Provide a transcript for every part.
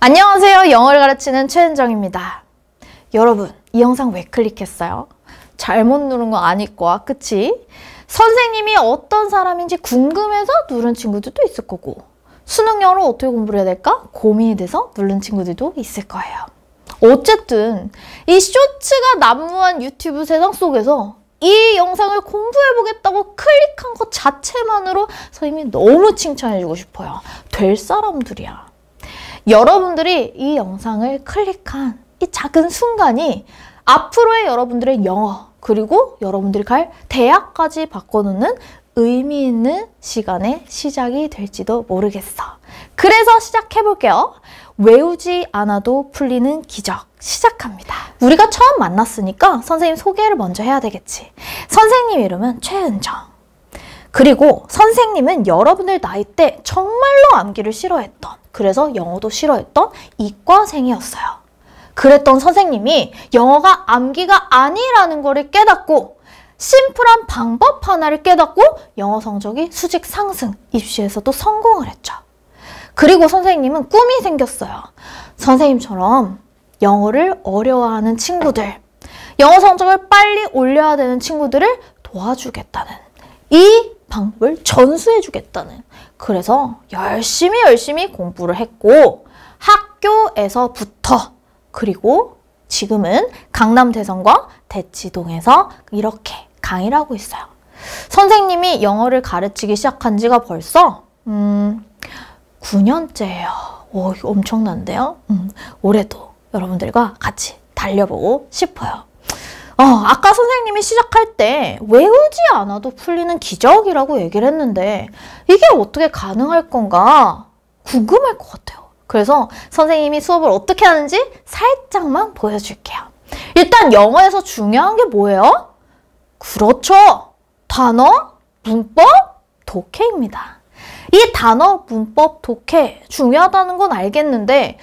안녕하세요. 영어를 가르치는 최은정입니다. 여러분, 이 영상 왜 클릭했어요? 잘못 누른 거 아닐 거야, 그치? 선생님이 어떤 사람인지 궁금해서 누른 친구들도 있을 거고, 수능 영어를 어떻게 공부를 해야 될까? 고민이 돼서 누른 친구들도 있을 거예요. 어쨌든 이 쇼츠가 난무한 유튜브 세상 속에서 이 영상을 공부해보겠다고 클릭한 것 자체만으로 선생님이 너무 칭찬해주고 싶어요. 될 사람들이야. 여러분들이 이 영상을 클릭한 이 작은 순간이 앞으로의 여러분들의 영어, 그리고 여러분들이 갈 대학까지 바꿔놓는 의미 있는 시간의 시작이 될지도 모르겠어. 그래서 시작해볼게요. 외우지 않아도 풀리는 기적 시작합니다. 우리가 처음 만났으니까 선생님 소개를 먼저 해야 되겠지. 선생님 이름은 최은정. 그리고 선생님은 여러분들 나이 때 정말로 암기를 싫어했던, 그래서 영어도 싫어했던 이과생이었어요. 그랬던 선생님이 영어가 암기가 아니라는 거를 깨닫고 심플한 방법 하나를 깨닫고 영어 성적이 수직 상승, 입시에서도 성공을 했죠. 그리고 선생님은 꿈이 생겼어요. 선생님처럼 영어를 어려워하는 친구들, 영어 성적을 빨리 올려야 되는 친구들을 도와주겠다는, 이 방법을 전수해주겠다는, 그래서 열심히 공부를 했고 학교에서부터, 그리고 지금은 강남대성과 대치동에서 이렇게 강의를 하고 있어요. 선생님이 영어를 가르치기 시작한 지가 벌써 9년째예요. 오, 이거 엄청난데요? 올해도 여러분들과 같이 달려보고 싶어요. 아까 선생님이 시작할 때 외우지 않아도 풀리는 기적이라고 얘기를 했는데 이게 어떻게 가능할 건가 궁금할 것 같아요. 그래서 선생님이 수업을 어떻게 하는지 살짝만 보여줄게요. 일단 영어에서 중요한 게 뭐예요? 그렇죠. 단어, 문법, 독해입니다. 이 단어, 문법, 독해 중요하다는 건 알겠는데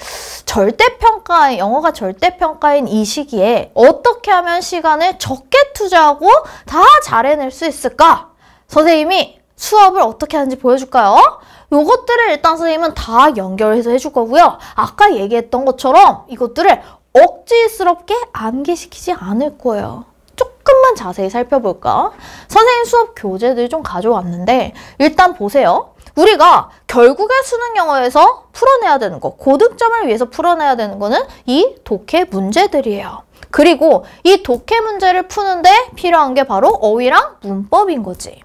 절대평가, 영어가 절대평가인 이 시기에 어떻게 하면 시간을 적게 투자하고 다 잘 해낼 수 있을까? 선생님이 수업을 어떻게 하는지 보여줄까요? 요것들을 일단 선생님은 다 연결해서 해줄 거고요. 아까 얘기했던 것처럼 이것들을 억지스럽게 암기시키지 않을 거예요. 조금만 자세히 살펴볼까? 선생님 수업 교재들 좀 가져왔는데 일단 보세요. 우리가 결국에 수능 영어에서 풀어내야 되는 거, 고득점을 위해서 풀어내야 되는 거는 이 독해 문제들이에요. 그리고 이 독해 문제를 푸는데 필요한 게 바로 어휘랑 문법인 거지.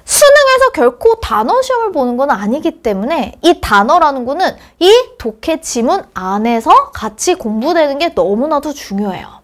수능에서 결코 단어 시험을 보는 건 아니기 때문에 이 단어라는 거는 이 독해 지문 안에서 같이 공부되는 게 너무나도 중요해요.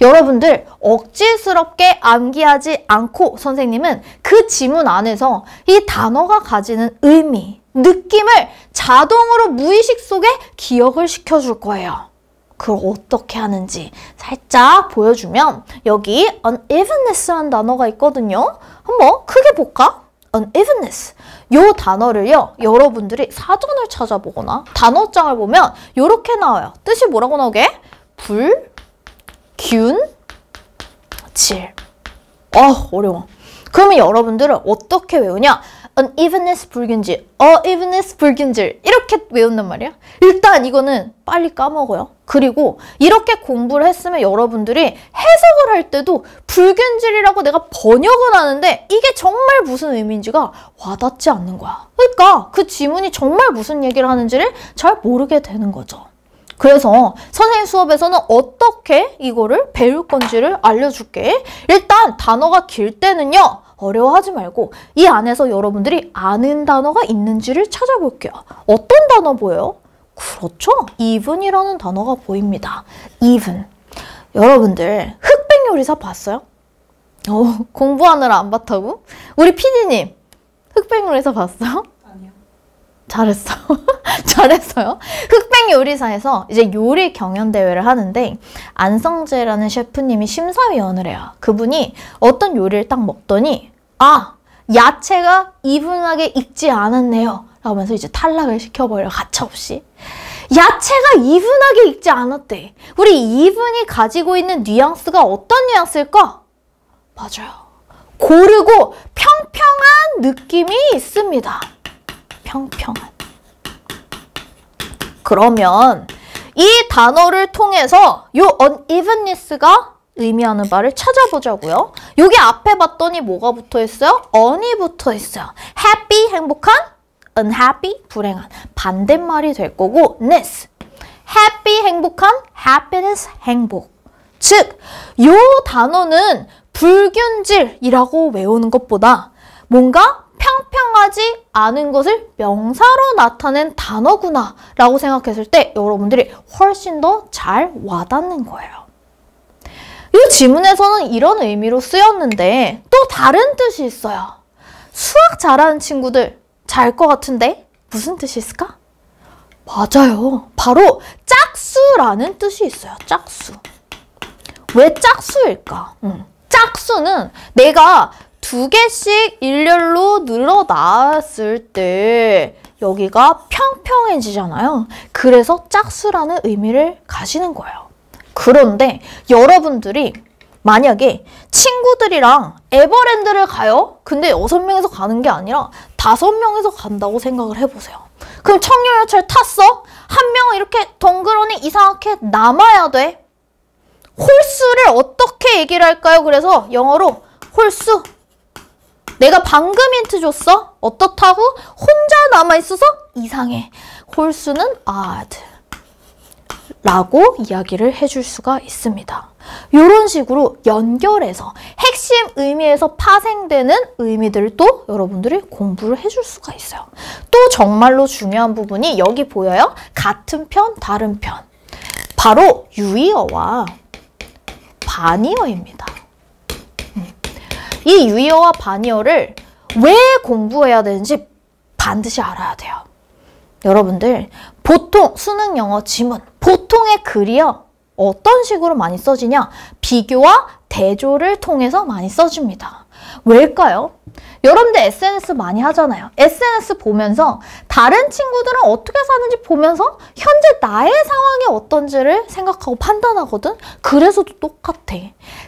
여러분들 억지스럽게 암기하지 않고 선생님은 그 지문 안에서 이 단어가 가지는 의미, 느낌을 자동으로 무의식 속에 기억을 시켜줄 거예요. 그걸 어떻게 하는지 살짝 보여주면 여기 unevenness라는 단어가 있거든요. 한번 크게 볼까? unevenness. 요 단어를요, 여러분들이 사전을 찾아보거나 단어장을 보면 이렇게 나와요. 뜻이 뭐라고 나오게? 균, 질. 어려워. 그러면 여러분들은 어떻게 외우냐? unevenness 불균질, evenness 불균질 이렇게 외운단 말이야. 일단 이거는 빨리 까먹어요. 그리고 이렇게 공부를 했으면 여러분들이 해석을 할 때도 불균질이라고 내가 번역은 하는데 이게 정말 무슨 의미인지가 와닿지 않는 거야. 그러니까 그 지문이 정말 무슨 얘기를 하는지를 잘 모르게 되는 거죠. 그래서 선생님 수업에서는 어떻게 이거를 배울 건지를 알려줄게. 일단 단어가 길 때는요, 어려워하지 말고 이 안에서 여러분들이 아는 단어가 있는지를 찾아볼게요. 어떤 단어 보여요? 그렇죠. even이라는 단어가 보입니다. even. 여러분들 흑백 요리사 봤어요? 공부하느라 안 봤다고? 우리 PD님 흑백 요리사 봤어요? 잘했어. 잘했어요. 흑백 요리사에서 이제 요리 경연대회를 하는데 안성재라는 셰프님이 심사위원을 해요. 그분이 어떤 요리를 딱 먹더니 야채가 이분하게 익지 않았네요. 라면서 이제 탈락을 시켜버려. 가차없이. 야채가 이분하게 익지 않았대. 우리 이분이 가지고 있는 뉘앙스가 어떤 뉘앙스일까? 맞아요. 고르고 평평한 느낌이 있습니다. 평평한. 그러면 이 단어를 통해서 요 unevenness가 의미하는 바를 찾아보자고요. 여기 앞에 봤더니 뭐가 붙어 있어요? on이 붙어 있어요. happy, 행복한, unhappy, 불행한. 반대말이 될 거고 ness, happy, 행복한, happiness, 행복. 즉, 요 단어는 불균질이라고 외우는 것보다 뭔가 평평하지 않은 것을 명사로 나타낸 단어구나 라고 생각했을 때 여러분들이 훨씬 더 잘 와닿는 거예요. 이 지문에서는 이런 의미로 쓰였는데 또 다른 뜻이 있어요. 수학 잘하는 친구들 잘 것 같은데 무슨 뜻이 있을까? 맞아요. 바로 짝수라는 뜻이 있어요. 짝수. 왜 짝수일까? 짝수는 내가 2개씩 일렬로 늘어놨을 때 여기가 평평해지잖아요. 그래서 짝수라는 의미를 가지는 거예요. 그런데 여러분들이 만약에 친구들이랑 에버랜드를 가요? 근데 6명이서 가는 게 아니라 5명이서 간다고 생각을 해보세요. 그럼 청룡열차를 탔어? 한 명은 이렇게 덩그러니 이상하게 남아야 돼. 홀수를 어떻게 얘기를 할까요? 그래서 영어로 홀수. 내가 방금 힌트 줬어? 어떻다고? 혼자 남아있어서 이상해. 홀수는 odd 라고 이야기를 해줄 수가 있습니다. 이런 식으로 연결해서 핵심 의미에서 파생되는 의미들도 여러분들이 공부를 해줄 수가 있어요. 또 정말로 중요한 부분이 여기 보여요? 같은 편, 다른 편. 바로 유의어와 반의어입니다. 이 유의어와 반의어를 왜 공부해야 되는지 반드시 알아야 돼요. 여러분들 보통 수능 영어 지문 보통의 글이요. 어떤 식으로 많이 써지냐? 비교와 대조를 통해서 많이 써집니다. 왜일까요? 여러분들 SNS 많이 하잖아요. SNS 보면서 다른 친구들은 어떻게 사는지 보면서 현재 나의 상황이 어떤지를 생각하고 판단하거든? 그래서도 똑같아.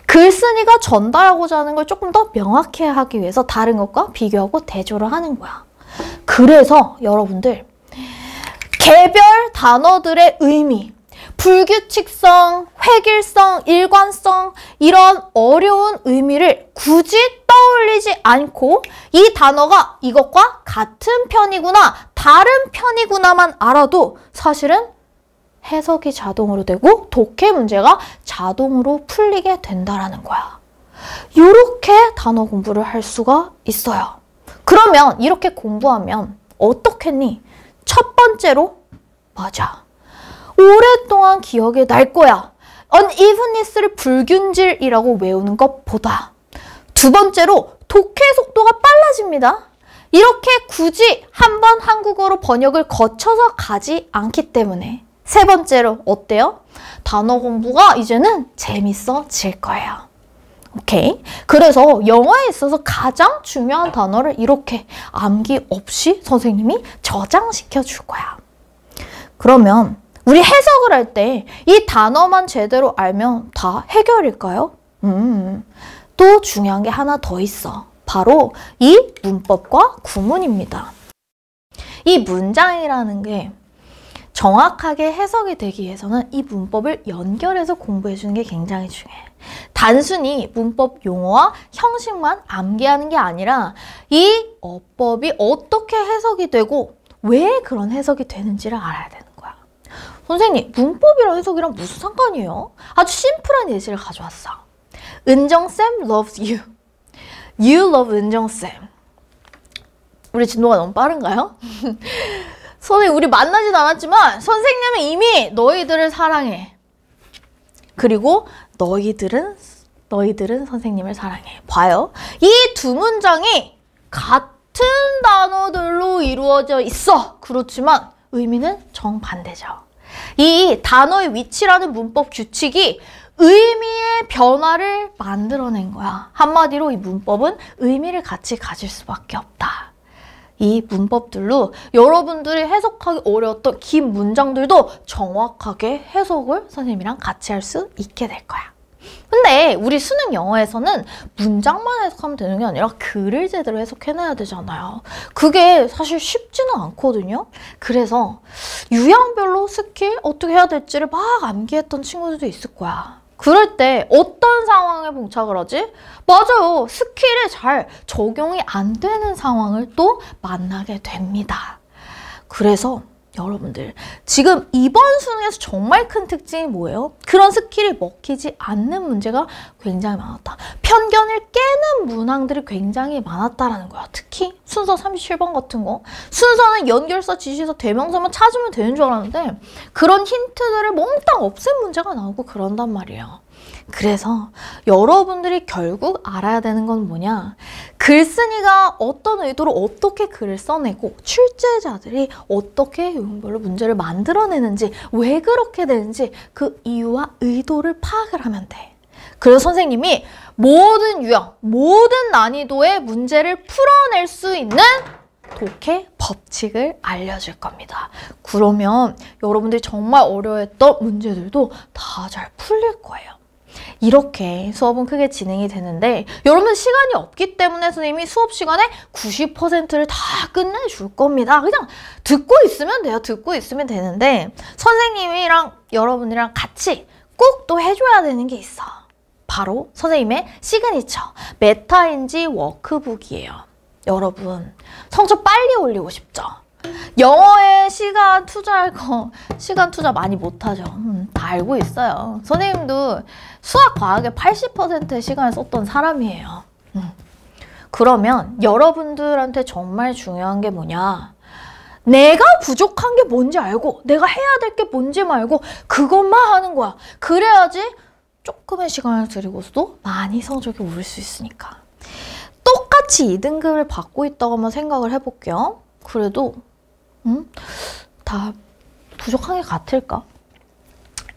글쓴이가 전달하고자 하는 걸 조금 더 명확히 하기 위해서 다른 것과 비교하고 대조를 하는 거야. 그래서 여러분들 개별 단어들의 의미, 불규칙성, 획일성, 일관성 이런 어려운 의미를 굳이 떠올리지 않고 이 단어가 이것과 같은 편이구나, 다른 편이구나만 알아도 사실은 해석이 자동으로 되고 독해 문제가 자동으로 풀리게 된다라는 거야. 이렇게 단어 공부를 할 수가 있어요. 그러면 이렇게 공부하면 어떻겠니? 첫 번째로 맞아. 오랫동안 기억에 날 거야. unevenness를 불균질이라고 외우는 것보다. 두 번째로 독해 속도가 빨라집니다. 이렇게 굳이 한번 한국어로 번역을 거쳐서 가지 않기 때문에. 세 번째로 어때요? 단어 공부가 이제는 재밌어질 거예요. 오케이? 그래서 영어에 있어서 가장 중요한 단어를 이렇게 암기 없이 선생님이 저장시켜 줄 거야. 그러면 우리 해석을 할 때 이 단어만 제대로 알면 다 해결일까요? 또 중요한 게 하나 더 있어. 바로 이 문법과 구문입니다. 이 문장이라는 게 정확하게 해석이 되기 위해서는 이 문법을 연결해서 공부해 주는 게 굉장히 중요해. 단순히 문법 용어와 형식만 암기하는 게 아니라 이 어법이 어떻게 해석이 되고 왜 그런 해석이 되는지를 알아야 되는 거야. 선생님, 문법이랑 해석이랑 무슨 상관이에요? 아주 심플한 예시를 가져왔어. 은정쌤 loves you. You love 은정쌤. 우리 진도가 너무 빠른가요? 선생님, 우리 만나지도 않았지만 선생님은 이미 너희들을 사랑해. 그리고 너희들은 선생님을 사랑해. 봐요. 이 두 문장이 같은 단어들로 이루어져 있어. 그렇지만 의미는 정반대죠. 이 단어의 위치라는 문법 규칙이 의미의 변화를 만들어낸 거야. 한마디로 이 문법은 의미를 같이 가질 수밖에 없다. 이 문법들로 여러분들이 해석하기 어려웠던 긴 문장들도 정확하게 해석을 선생님이랑 같이 할 수 있게 될 거야. 근데 우리 수능 영어에서는 문장만 해석하면 되는 게 아니라 글을 제대로 해석해내야 되잖아요. 그게 사실 쉽지는 않거든요. 그래서 유형별로 스킬 어떻게 해야 될지를 막 암기했던 친구들도 있을 거야. 그럴 때 어떤 상황에 봉착을 하지? 맞아요. 스킬에 잘 적용이 안 되는 상황을 또 만나게 됩니다. 그래서 여러분들 지금 이번 수능에서 정말 큰 특징이 뭐예요? 그런 스킬이 먹히지 않는 문제가 굉장히 많았다. 편견을 깨는 문항들이 굉장히 많았다라는 거야. 특히 순서 37번 같은 거. 순서는 연결사, 지시사, 대명사만 찾으면 되는 줄 알았는데 그런 힌트들을 몽땅 없앤 문제가 나오고 그런단 말이에요. 그래서 여러분들이 결국 알아야 되는 건 뭐냐? 글쓴이가 어떤 의도로 어떻게 글을 써내고 출제자들이 어떻게 유형별로 문제를 만들어내는지 왜 그렇게 되는지 그 이유와 의도를 파악을 하면 돼. 그래서 선생님이 모든 유형, 모든 난이도의 문제를 풀어낼 수 있는 독해 법칙을 알려줄 겁니다. 그러면 여러분들이 정말 어려워했던 문제들도 다 잘 풀릴 거예요. 이렇게 수업은 크게 진행이 되는데 여러분 시간이 없기 때문에 선생님이 수업 시간에 90%를 다 끝내줄 겁니다. 그냥 듣고 있으면 돼요. 듣고 있으면 되는데 선생님이랑 여러분이랑 같이 꼭 또 해줘야 되는 게 있어. 바로 선생님의 시그니처 메타인지 워크북이에요. 여러분 성적 빨리 올리고 싶죠? 영어에 시간 투자할 거 시간 투자 많이 못하죠. 다 알고 있어요. 선생님도 수학, 과학에 80%의 시간을 썼던 사람이에요. 그러면 여러분들한테 정말 중요한 게 뭐냐? 내가 부족한 게 뭔지 알고 내가 해야 될 게 뭔지 말고 그것만 하는 거야. 그래야지 조금의 시간을 들이고서도 많이 성적이 오를 수 있으니까. 똑같이 2등급을 받고 있다고 한번 생각을 해볼게요. 그래도 다 부족한 게 같을까?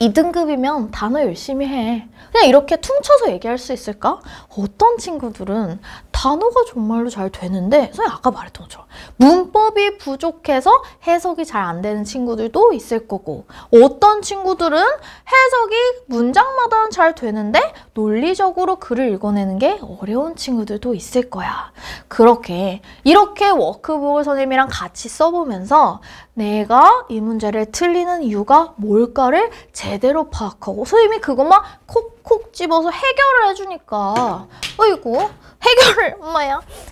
2등급이면 단어 열심히 해. 그냥 이렇게 퉁쳐서 얘기할 수 있을까? 어떤 친구들은 단어가 정말로 잘 되는데 선생님 아까 말했던 것처럼 문법이 부족해서 해석이 잘 안 되는 친구들도 있을 거고 어떤 친구들은 해석이 문장마다 잘 되는데 논리적으로 글을 읽어내는 게 어려운 친구들도 있을 거야. 이렇게 워크북을 선생님이랑 같이 써보면서 내가 이 문제를 틀리는 이유가 뭘까를 제대로 파악하고 선생님이 그것만 콕콕 집어서 해결을 해주니까 어이구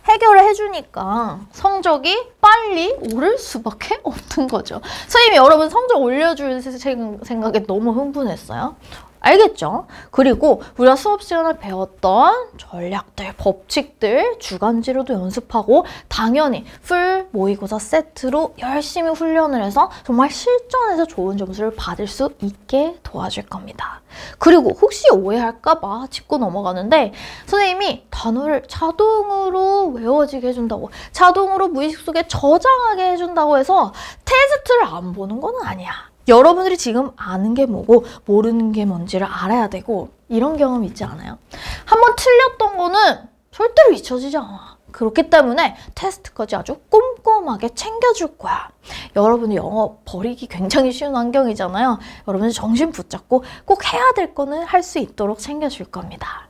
해결을 해주니까 성적이 빨리 오를 수밖에 없는 거죠. 선생님이 여러분 성적 올려줄 생각에 너무 흥분했어요. 알겠죠? 그리고 우리가 수업 시간에 배웠던 전략들, 법칙들 주간지로도 연습하고 당연히 풀 모의고사 세트로 열심히 훈련을 해서 정말 실전에서 좋은 점수를 받을 수 있게 도와줄 겁니다. 그리고 혹시 오해할까 봐 짚고 넘어가는데 선생님이 단어를 자동으로 외워지게 해준다고 자동으로 무의식 속에 저장하게 해준다고 해서 테스트를 안 보는 건 아니야. 여러분들이 지금 아는 게 뭐고 모르는 게 뭔지를 알아야 되고 이런 경험 있지 않아요? 한번 틀렸던 거는 절대로 잊혀지지 않아. 그렇기 때문에 테스트까지 아주 꼼꼼하게 챙겨줄 거야. 여러분이 영어 버리기 굉장히 쉬운 환경이잖아요. 여러분이 정신 붙잡고 꼭 해야 될 거는 할 수 있도록 챙겨줄 겁니다.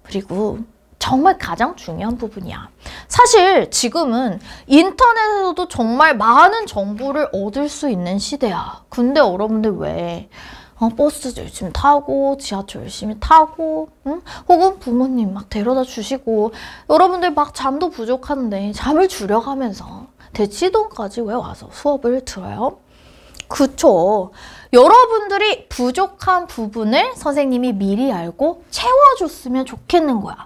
그리고 정말 가장 중요한 부분이야. 사실 지금은 인터넷에서도 정말 많은 정보를 얻을 수 있는 시대야. 근데 여러분들 왜 버스 열심히 타고 지하철 열심히 타고 혹은 부모님 막 데려다 주시고 여러분들 막 잠도 부족한데 잠을 줄여가면서 대치동까지 왜 와서 수업을 들어요? 그쵸. 여러분들이 부족한 부분을 선생님이 미리 알고 채워줬으면 좋겠는 거야.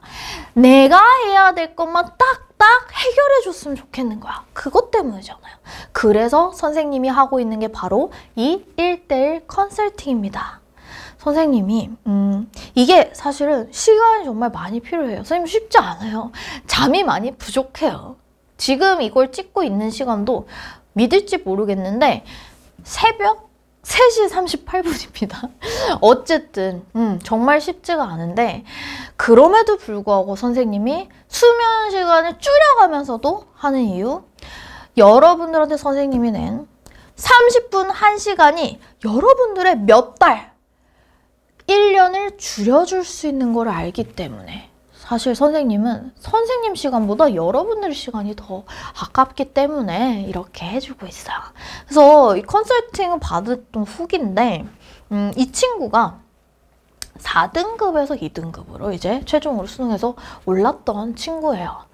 내가 해야 될 것만 딱딱 해결해줬으면 좋겠는 거야. 그것 때문이잖아요. 그래서 선생님이 하고 있는 게 바로 이 1:1 컨설팅입니다. 선생님이 이게 사실은 시간이 정말 많이 필요해요. 선생님 쉽지 않아요. 잠이 많이 부족해요. 지금 이걸 찍고 있는 시간도 믿을지 모르겠는데 새벽 3시 38분입니다. 어쨌든 정말 쉽지가 않은데 그럼에도 불구하고 선생님이 수면 시간을 줄여가면서도 하는 이유 여러분들한테 선생님이 낸 30분 1시간이 여러분들의 몇 달 1년을 줄여줄 수 있는 걸 알기 때문에 사실 선생님은 선생님 시간보다 여러분들 시간이 더 아깝기 때문에 이렇게 해주고 있어요. 그래서 이 컨설팅을 받았던 후기인데 이 친구가 4등급에서 2등급으로 이제 최종으로 수능에서 올랐던 친구예요.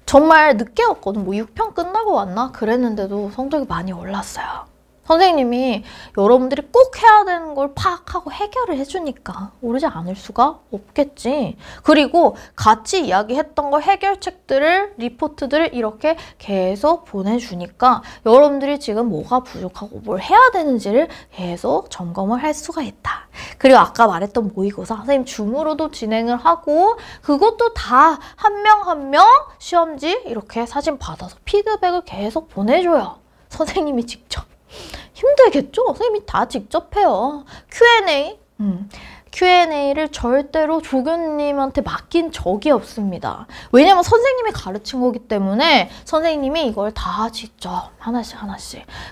정말 늦게 왔거든. 뭐 6편 끝나고 왔나? 그랬는데도 성적이 많이 올랐어요. 선생님이 여러분들이 꼭 해야 되는 걸 파악하고 해결을 해주니까 오르지 않을 수가 없겠지. 그리고 같이 이야기했던 거 해결책들을, 리포트들을 이렇게 계속 보내주니까 여러분들이 지금 뭐가 부족하고 뭘 해야 되는지를 계속 점검을 할 수가 있다. 그리고 아까 말했던 모의고사 선생님 줌으로도 진행을 하고 그것도 다 한 명 한 명 시험지 이렇게 사진 받아서 피드백을 계속 보내줘요. 선생님이 직접. 힘들겠죠? 선생님이 다 직접 해요. Q&A를 절대로 조교님한테 맡긴 적이 없습니다. 왜냐면 선생님이 가르친 거기 때문에 선생님이 이걸 다 직접 하나씩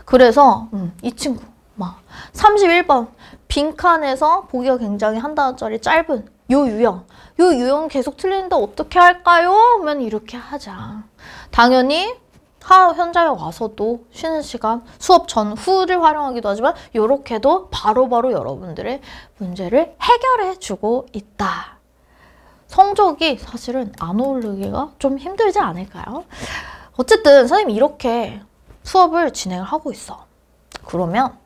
그래서 이 친구 막 31번 빈칸에서 보기가 굉장히 한 단어짜리 짧은 요 유형 계속 틀리는데 어떻게 할까요? 하면 이렇게 하자. 당연히 현장에 와서도 쉬는 시간, 수업 전후를 활용하기도 하지만 이렇게도 바로바로 여러분들의 문제를 해결해주고 있다. 성적이 사실은 안 오르기가 좀 힘들지 않을까요? 어쨌든 선생님이 이렇게 수업을 진행을 하고 있어. 그러면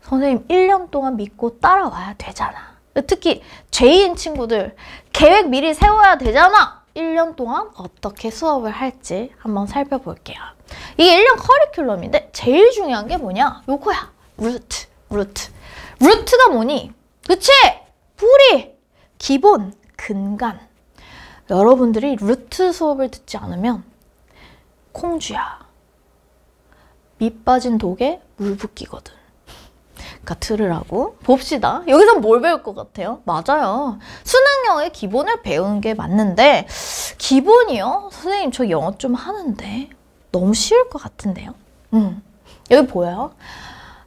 선생님 1년 동안 믿고 따라와야 되잖아. 특히 제2인 친구들 계획 미리 세워야 되잖아. 1년 동안 어떻게 수업을 할지 한번 살펴볼게요. 이게 1년 커리큘럼인데 제일 중요한 게 뭐냐? 요거야. 루트가 뭐니? 그치? 뿌리, 기본, 근간. 여러분들이 루트 수업을 듣지 않으면 콩쥐야. 밑 빠진 독에 물 붓기거든. 그러니까 들으라고. 봅시다. 여기서 뭘 배울 것 같아요? 맞아요. 수능 영어의 기본을 배우는 게 맞는데 기본이요? 선생님 저 영어 좀 하는데 너무 쉬울 것 같은데요? 여기 보여요?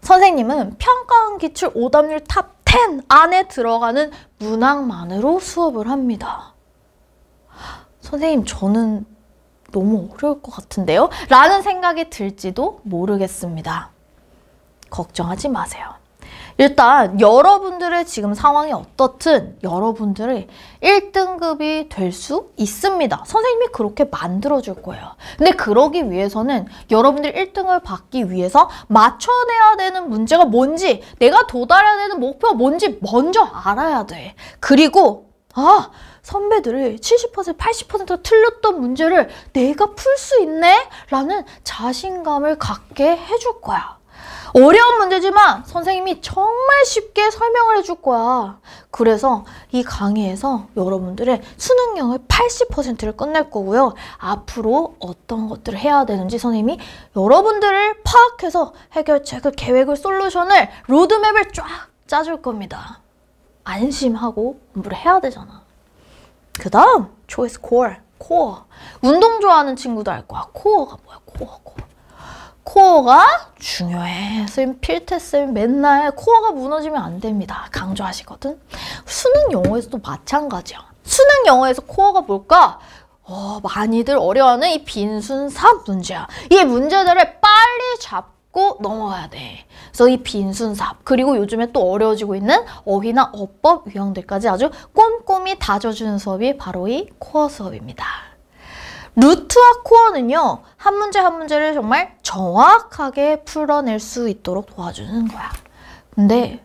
선생님은 평가원 기출 오답률 탑 10 안에 들어가는 문항만으로 수업을 합니다. 선생님 저는 너무 어려울 것 같은데요? 라는 생각이 들지도 모르겠습니다. 걱정하지 마세요. 일단 여러분들의 지금 상황이 어떻든 여러분들이 1등급이 될 수 있습니다. 선생님이 그렇게 만들어줄 거예요. 근데 그러기 위해서는 여러분들이 1등을 받기 위해서 맞춰내야 되는 문제가 뭔지, 내가 도달해야 되는 목표가 뭔지 먼저 알아야 돼. 그리고 선배들이 70%, 80% 틀렸던 문제를 내가 풀 수 있네? 라는 자신감을 갖게 해줄 거야. 어려운 문제지만 선생님이 정말 쉽게 설명을 해줄 거야. 그래서 이 강의에서 여러분들의 수능 영어의 80%를 끝낼 거고요. 앞으로 어떤 것들을 해야 되는지 선생님이 여러분들을 파악해서 해결책을, 계획을, 솔루션을, 로드맵을 쫙 짜줄 겁니다. 안심하고 공부를 해야 되잖아. 그 다음 초이스 코어. 운동 좋아하는 친구도 알 거야. 코어가 뭐야? 코어가 중요해. 선생님 필테쌤 맨날 코어가 무너지면 안 됩니다. 강조하시거든. 수능 영어에서도 마찬가지야. 수능 영어에서 코어가 뭘까? 많이들 어려워하는 이 빈순삽 문제야. 이 문제들을 빨리 잡고 넘어가야 돼. 그래서 이 빈순삽, 그리고 요즘에 또 어려워지고 있는 어휘나 어법 유형들까지 아주 꼼꼼히 다져주는 수업이 바로 이 코어 수업입니다. 루트와 코어는요, 한 문제 한 문제를 정말 정확하게 풀어낼 수 있도록 도와주는 거야. 근데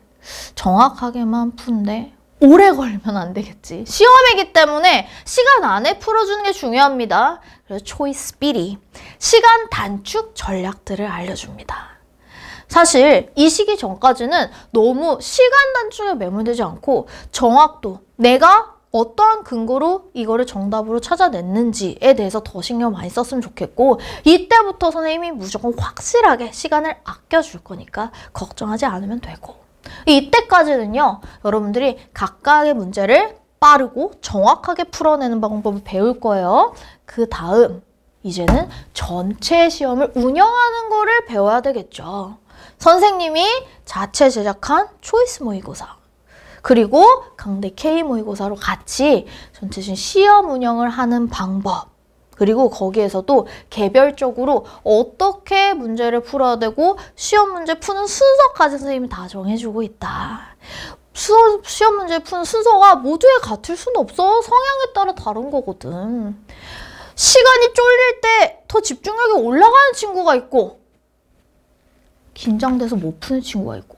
정확하게만 푸는데 오래 걸리면 안 되겠지. 시험이기 때문에 시간 안에 풀어주는 게 중요합니다. 그래서 초이스 스피디, 시간 단축 전략들을 알려줍니다. 사실 이 시기 전까지는 너무 시간 단축에 매몰되지 않고 정확도, 내가 어떠한 근거로 이거를 정답으로 찾아냈는지에 대해서 더 신경 많이 썼으면 좋겠고, 이때부터 선생님이 무조건 확실하게 시간을 아껴줄 거니까 걱정하지 않으면 되고, 이때까지는요 여러분들이 각각의 문제를 빠르고 정확하게 풀어내는 방법을 배울 거예요. 그 다음 이제는 전체 시험을 운영하는 거를 배워야 되겠죠. 선생님이 자체 제작한 초이스 모의고사, 그리고 강대 K 모의고사로 같이 전체적인 시험 운영을 하는 방법, 그리고 거기에서도 개별적으로 어떻게 문제를 풀어야 되고 시험 문제 푸는 순서까지 선생님이 다 정해주고 있다. 시험 문제 푸는 순서가 모두에 같을 수는 없어. 성향에 따라 다른 거거든. 시간이 쫄릴 때 더 집중력이 올라가는 친구가 있고 긴장돼서 못 푸는 친구가 있고,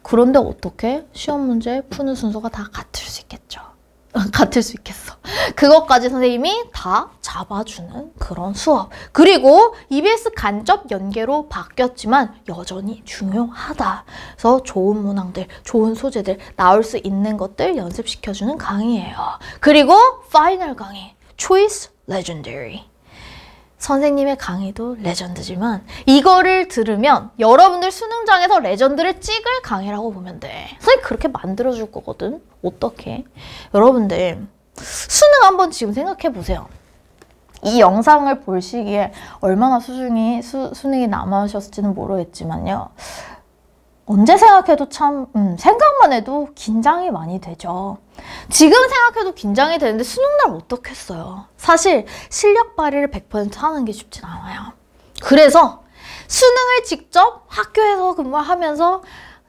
그런데 어떻게 시험 문제 푸는 순서가 다 같을 수 있겠죠. 같을 수 있겠어. 그것까지 선생님이 다 잡아주는 그런 수업. 그리고 EBS 간접 연계로 바뀌었지만 여전히 중요하다. 그래서 좋은 문항들, 좋은 소재들, 나올 수 있는 것들 연습시켜주는 강의예요. 그리고 파이널 강의, Choice Legendary. 선생님의 강의도 레전드지만 이거를 들으면 여러분들 수능장에서 레전드를 찍을 강의라고 보면 돼. 선생님 그렇게 만들어줄 거거든. 어떻게? 여러분들 수능 한번 지금 생각해 보세요. 이 영상을 볼 시기에 얼마나 수능이 남아오셨을지는 모르겠지만요. 언제 생각해도 참 생각만 해도 긴장이 많이 되죠. 지금 생각해도 긴장이 되는데 수능날 어떻겠어요. 사실 실력 발휘를 100% 하는 게 쉽진 않아요. 그래서 수능을 직접 학교에서 근무하면서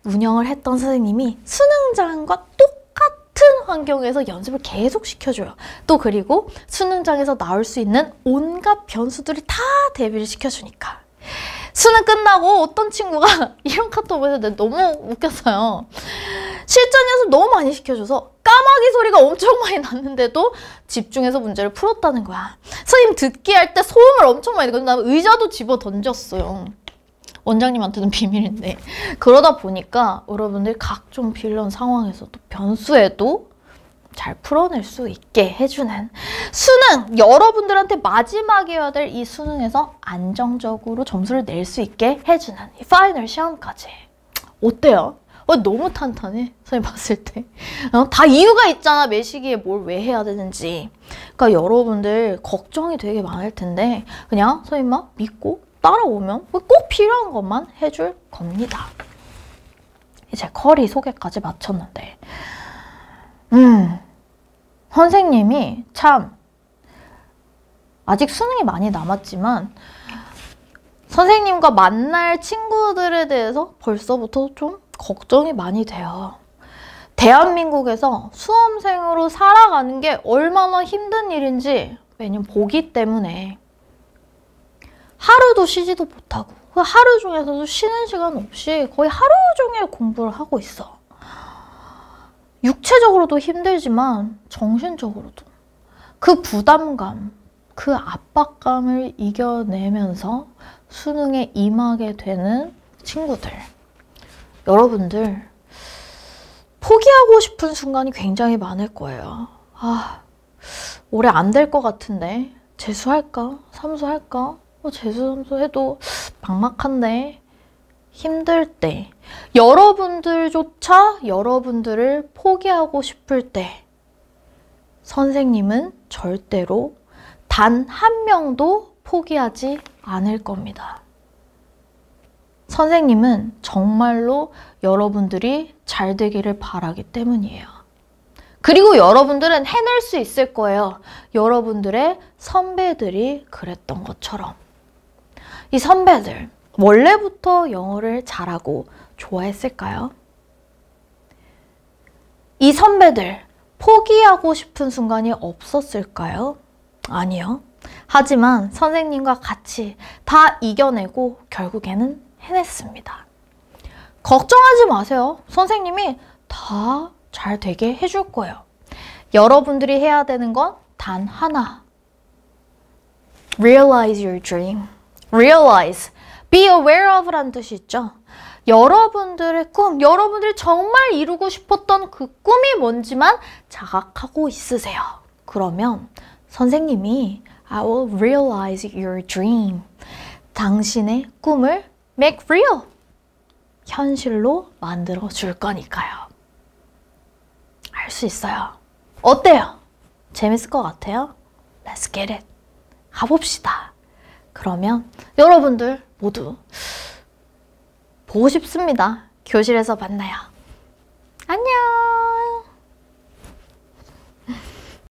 운영을 했던 선생님이 수능장과 똑같은 환경에서 연습을 계속 시켜줘요. 또 그리고 수능장에서 나올 수 있는 온갖 변수들을 다 대비를 시켜주니까. 수능 끝나고 어떤 친구가 이런 카톡을 해서 너무 웃겼어요. 실전 연습 너무 많이 시켜줘서 까마귀 소리가 엄청 많이 났는데도 집중해서 문제를 풀었다는 거야. 선생님 듣기 할 때 소음을 엄청 많이 내거든요. 나 의자도 집어 던졌어요. 원장님한테는 비밀인데. 그러다 보니까 여러분들 각종 빌런 상황에서도 변수에도 잘 풀어낼 수 있게 해주는 수능! 여러분들한테 마지막이어야 될 이 수능에서 안정적으로 점수를 낼 수 있게 해주는 이 파이널 시험까지. 어때요? 너무 탄탄해. 선생님 봤을 때. 다 이유가 있잖아. 매 시기에 뭘 왜 해야 되는지. 그러니까 여러분들 걱정이 되게 많을 텐데 그냥 선생님만 믿고 따라오면 꼭 필요한 것만 해줄 겁니다. 이제 커리 소개까지 마쳤는데 선생님이 참 아직 수능이 많이 남았지만 선생님과 만날 친구들에 대해서 벌써부터 좀 걱정이 많이 돼요. 대한민국에서 수험생으로 살아가는 게 얼마나 힘든 일인지 매년 보기 때문에 하루도 쉬지도 못하고 그 하루 중에서도 쉬는 시간 없이 거의 하루 종일 공부를 하고 있어. 육체적으로도 힘들지만 정신적으로도 그 부담감, 그 압박감을 이겨내면서 수능에 임하게 되는 친구들. 여러분들 포기하고 싶은 순간이 굉장히 많을 거예요. 올해 안 될 것 같은데 재수할까? 삼수할까? 재수, 삼수 해도 막막한데 힘들 때, 여러분들조차 여러분들을 포기하고 싶을 때 선생님은 절대로 단 한 명도 포기하지 않을 겁니다. 선생님은 정말로 여러분들이 잘 되기를 바라기 때문이에요. 그리고 여러분들은 해낼 수 있을 거예요. 여러분들의 선배들이 그랬던 것처럼. 이 선배들, 원래부터 영어를 잘하고 좋아했을까요? 이 선배들, 포기하고 싶은 순간이 없었을까요? 아니요. 하지만 선생님과 같이 다 이겨내고 결국에는 해냈습니다. 걱정하지 마세요. 선생님이 다 잘 되게 해줄 거예요. 여러분들이 해야 되는 건 단 하나. Realize your dream. Realize. Be aware of 라는 뜻이 있죠. 여러분들의 꿈, 여러분들이 정말 이루고 싶었던 그 꿈이 뭔지만 자각하고 있으세요. 그러면 선생님이 I will realize your dream. 당신의 꿈을 make real. 현실로 만들어 줄 거니까요. 할 수 있어요. 어때요? 재밌을 것 같아요? Let's get it. 가봅시다. 그러면 여러분들 모두 보고 싶습니다. 교실에서 만나요. 안녕!